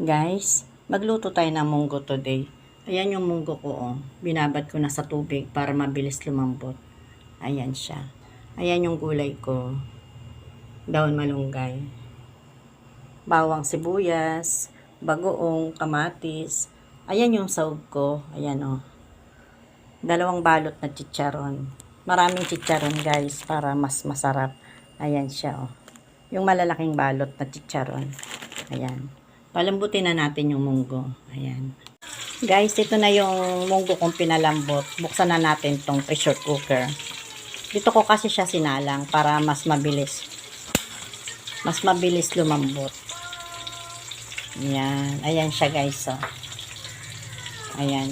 Guys, magluto tayo ng munggo today. Ayan yung munggo ko, oh. Binabad ko na sa tubig para mabilis lumambot. Ayan siya. Ayan yung gulay ko. Daon malunggay. Bawang sibuyas, bagoong, kamatis. Ayan yung sahog ko. Ayan, oh. 2 balot na chicharon. Maraming chicharon, guys, para mas masarap. Ayan siya, oh. Yung malalaking balot na chicharon. Ayan. Palambutin na natin yung munggo. Ayan. Guys, ito na yung munggo kong pinalambot. Buksan na natin tong pressure cooker. Dito ko kasi siya sinalang para mas mabilis. Mas mabilis lumambot. Ayan. Ayan siya, guys. Oh. Ayan.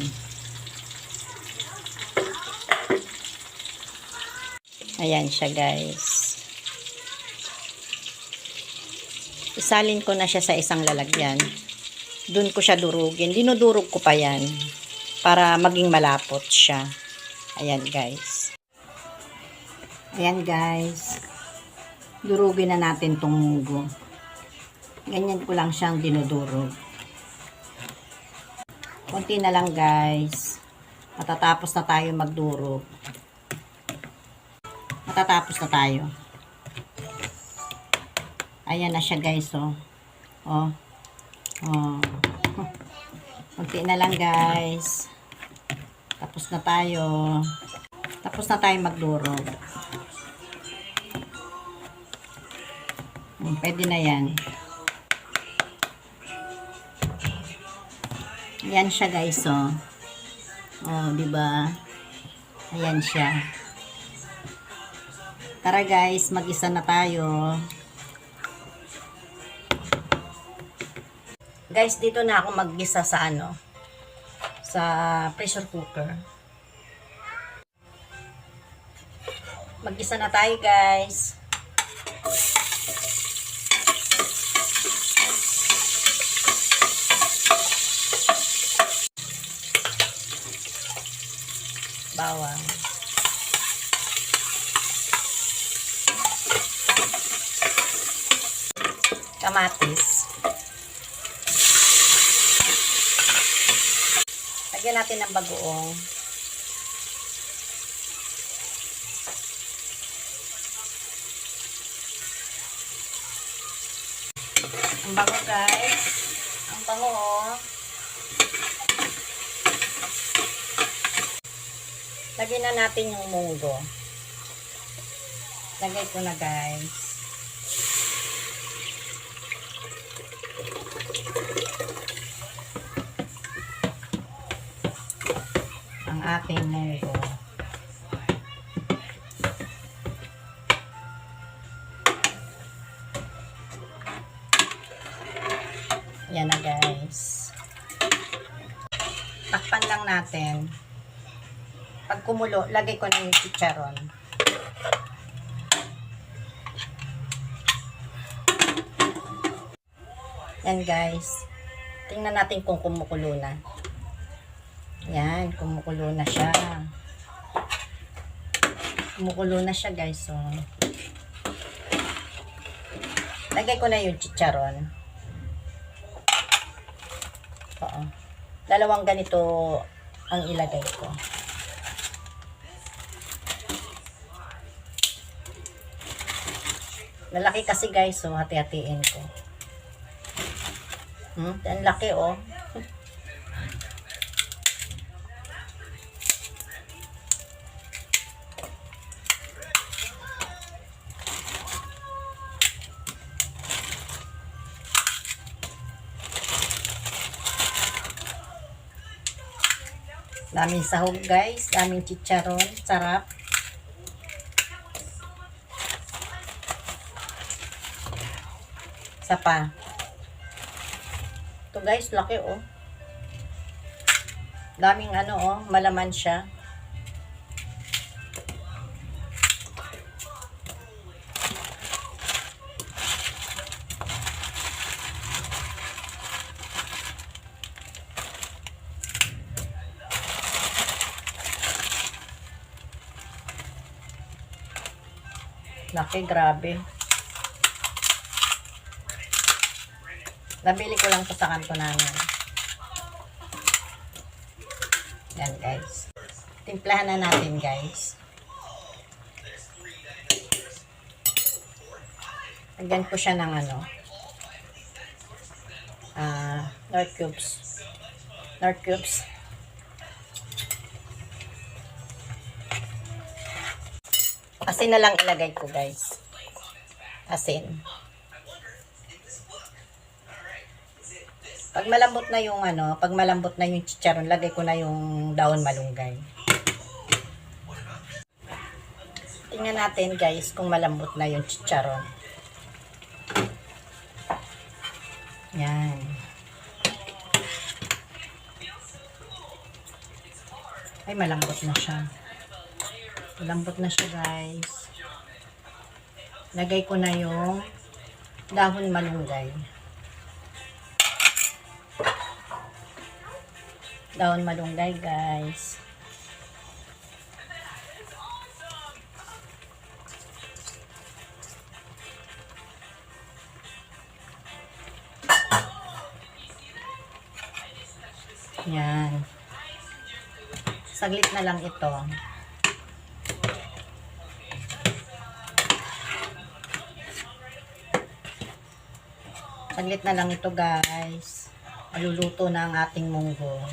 Ayan siya, guys. Isalin ko na siya sa isang lalagyan. Doon ko siya durugin. Dinudurog ko pa yan para maging malapot siya. Ayan, guys. Ayan, guys. Durugin na natin tong munggo. Ganyan ko lang siyang dinudurog. Konti na lang, guys. Matatapos na tayo magdurog. Matatapos na tayo. Ayan na siya, guys, oh. Oh. Oh. Konti na lang, guys. Tapos na tayo. Tapos na tayo magdurog. Pwede na yan. Ayan siya, guys, oh. Oh, diba? Ayan siya. Tara, guys, mag-isa na tayo. Guys, dito na ako mag-gisa sa sa pressure cooker. Mag-gisa na tayo, guys. Bawang. Kamatis. Lagyan natin ng bagoong. Ang bango, guys. Ang bango, oh. Lagyan na natin yung munggo. Lagay ko na, guys. Ang ating munggo. Yan na, guys. Takpan lang natin. Pag kumulo, lagay ko na yung chicharon. Yan, guys. Tingnan natin kung kumukulo na. Yan, kumukulo na siya. Kumukulo na siya, guys. So, lagay ko na yung chicharon. Oo. 2 ganito ang ilagay ko. Lalaki kasi, guys. So, hati-hatiin ko. Ang laki, oh. Daming sahog, guys. Daming chicharon. Sarap. Isa pa. Ito, guys. Laki, oh. Daming oh. Malaman siya. Laki, grabe. Nabili ko lang to sa kanto namin. Yan guys. Timplahan na natin guys. Lagyan ko siya ng Nor cubes. Asin na lang ilagay ko guys. Asin. Pag malambot na yung chicharon, lagay ko na yung daon malunggay. Tingnan natin guys kung malambot na yung chicharon. Yan. Ay, malambot na siya. Malambot na siya guys. Lagay ko na yung dahon malunggay. Dahon malunggay guys. Yan. Saglit na lang ito. Saglit na lang ito guys. Maluluto na ang ating munggo.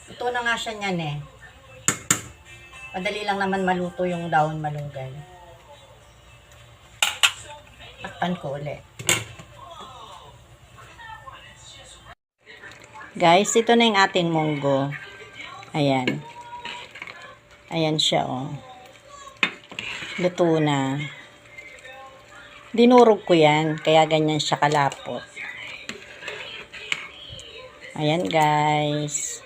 Ito na nga siya niyan eh. Madali lang naman maluto yung dahon malunggay. Takpan ko ulit. Guys, ito na yung ating munggo. Ayan. Ayan siya oh. Luto na. Dinurog ko yan, kaya ganyan siya kalapot. Ayan guys.